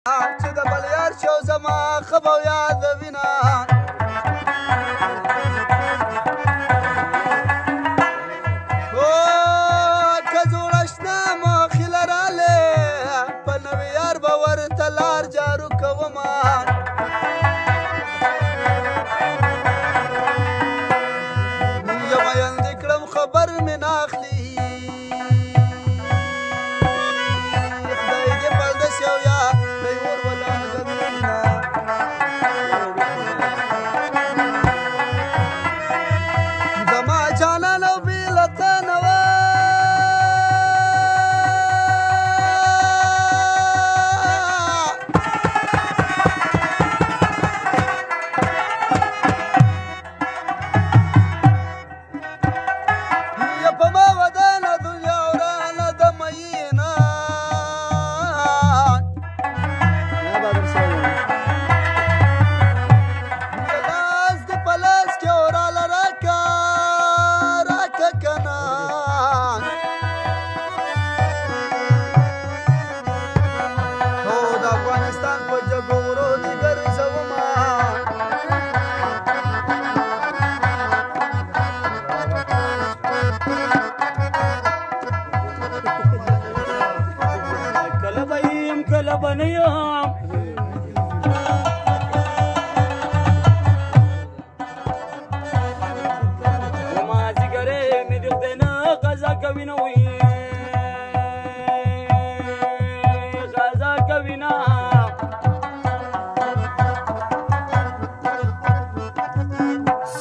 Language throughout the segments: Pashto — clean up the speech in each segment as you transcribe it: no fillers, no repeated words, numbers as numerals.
چې د بل یار شو زما ښه به یادوینه که جوړه شنه موخې لرلې په نوي یار به ورته لار جارو کومه یم یندې کړم خبر مې نه اخلي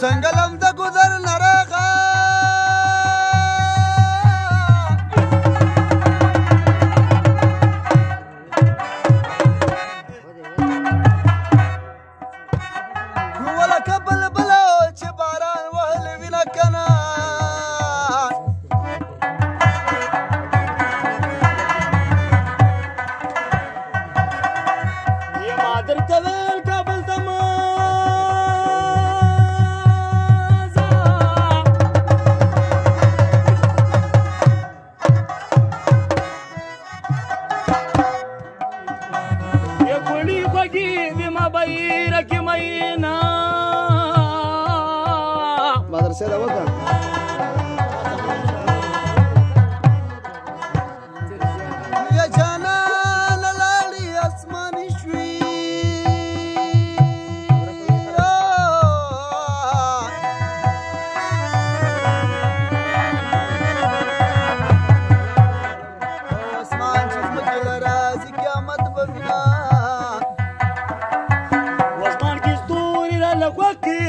سنگلم د گذر نرغا ولکه بلبلو چې باران وهلی وینه کنه یما درته ویل کابل ته مدرسه ده وکړه یا جانان لاړې اسماني شوي اسمان چې ځمکې له راځي قیامت به وینه واسمان کې ستوري راله خوښي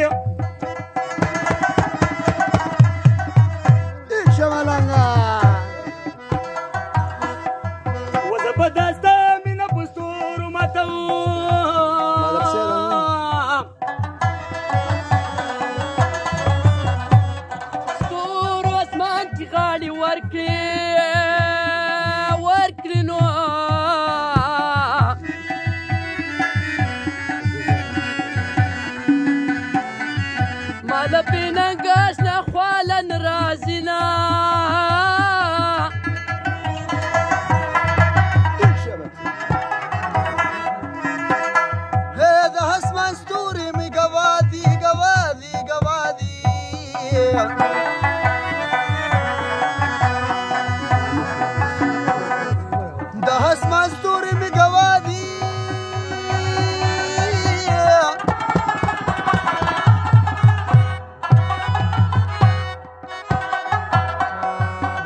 د اسمان ستوري مې ګوا دي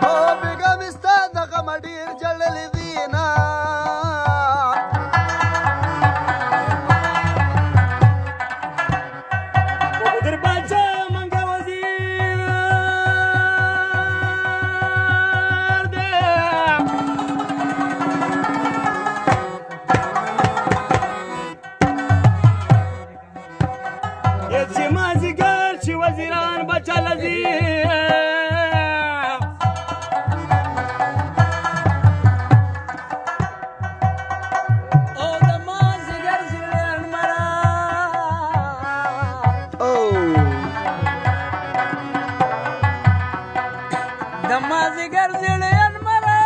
او بیګا مې ستا د غمه ډېر جړلې دي نه وزیران بچل دي او د مازیګر زړه مرا او د مازیګر زړه مرا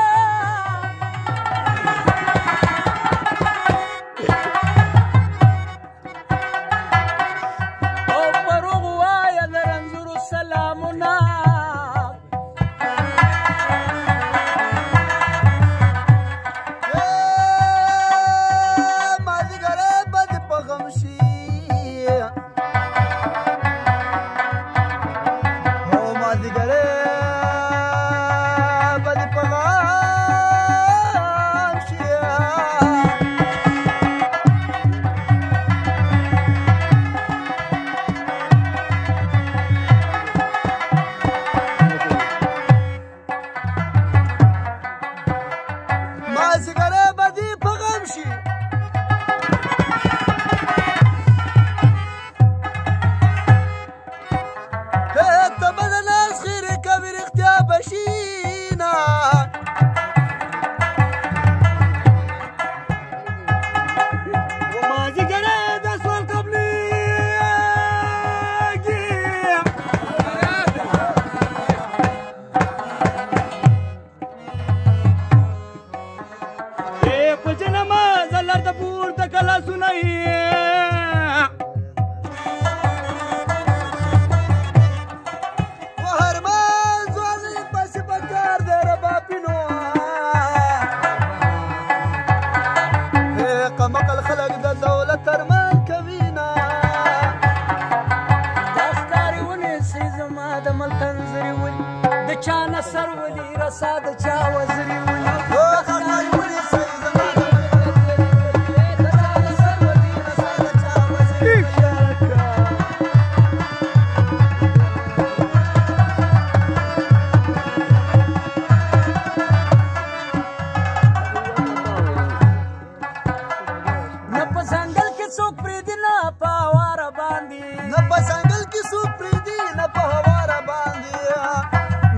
څوک پرېږدي نه په هواره باندې نه په ځنګل کې څوک پرېږدي نه په هواره باندې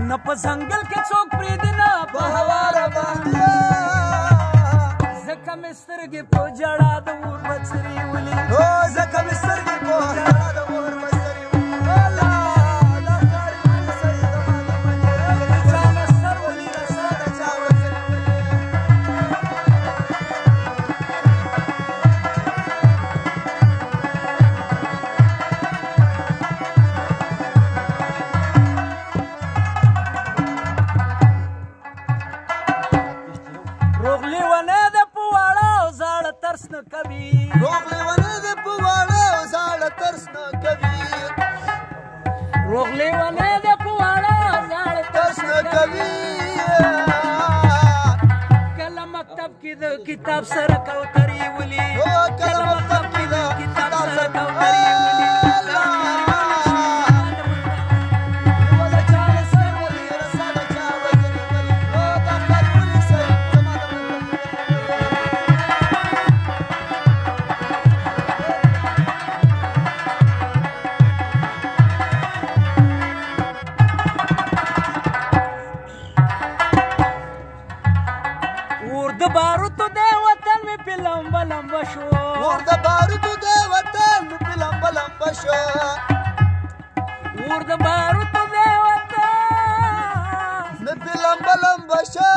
نه په ځنګل کې څوک پرېږدي نه په هواره باندې ځکه مې سترګې په ژړا د اور بڅري ولي ځکه مې سترګې په ژړا د اور بڅري ولي الله دا کار ولې صحیح زما د منې د چا نه سر ولي رسا د چا وزري روغ لیونی دی په واړه او زاړه ترس نه کوي روغ لیونی دی په واړه او زاړه ترس نه کوي روغ لیونی دی په واړه او زاړه ترس نه کوي کله مکتب کې د کتاب سره کوترې ولي کله مکتب کې د کتاب سره کوترې ولي اور د باروتو دی وطن مې په لمبه لمبه شو اور د باروتو دی وطن مې په لمبه لمبه شو اور د باروتو دی وطن مې په لمبه لمبه شو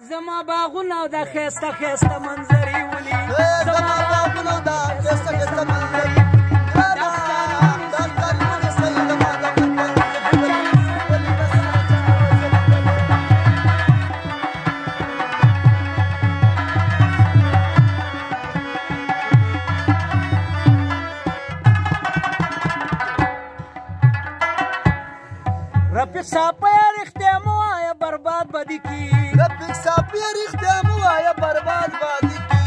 زما باغونه او دا ښایسته ښایسته منظرې ولي زما باغونه او دا ښایسته ښایسته منظرې رفیق صاحب یې رښتیا مو وایه برباد به دې کي رفیق صاحب یې رښتیا مو وایه برباد به دې کي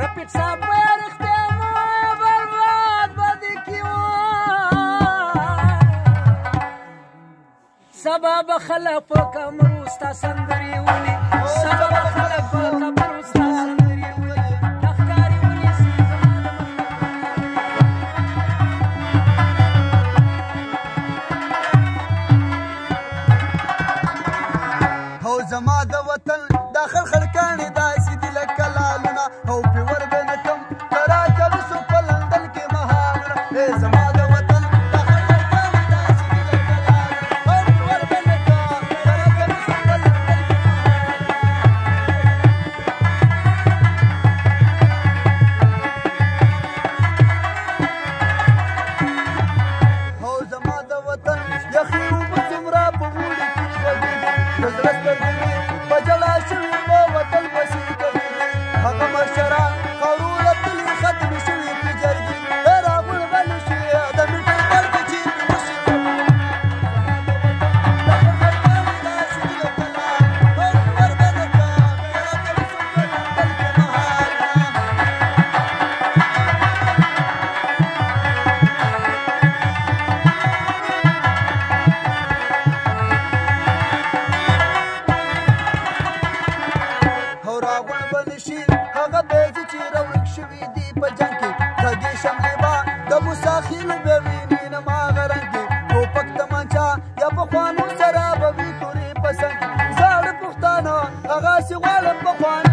رفیق صاحب یې رښتیا مو وایه برباد به دې کي سبا به خلک په کمرو ستا سندرې ولي سبا به خلک په کمرو ستا سندرې ولي دا ښکاري ونیسي او زما د وطن دا خړخړ کاڼي داسې دي لکه لالونه او پې ور به نه کم کرا جلوسو په لندن کې مهالونه زما د وطن دا خړخړ کاڼي داسې دي لکه لالونه او پې ور به نه کم کرا جلوسو په لندن کې مهالونه او زما د وطن یخي اوبه څومره په اوړي کې بهېږي د زړه سترګې مې په ژړا شوي په وطن پسې کوي هغه مشران خاورونه تلي ختمې شوي پرې جرګې راغون به نه شي د میټر غړ کې چې پرې وشي ساخیل به ویني نه ماغه رنګ کې ټوپک تمانچا یا پخوانو سره به وي تورې په سنګ کې زاړه پښتانه هغسې غواړم پخوانه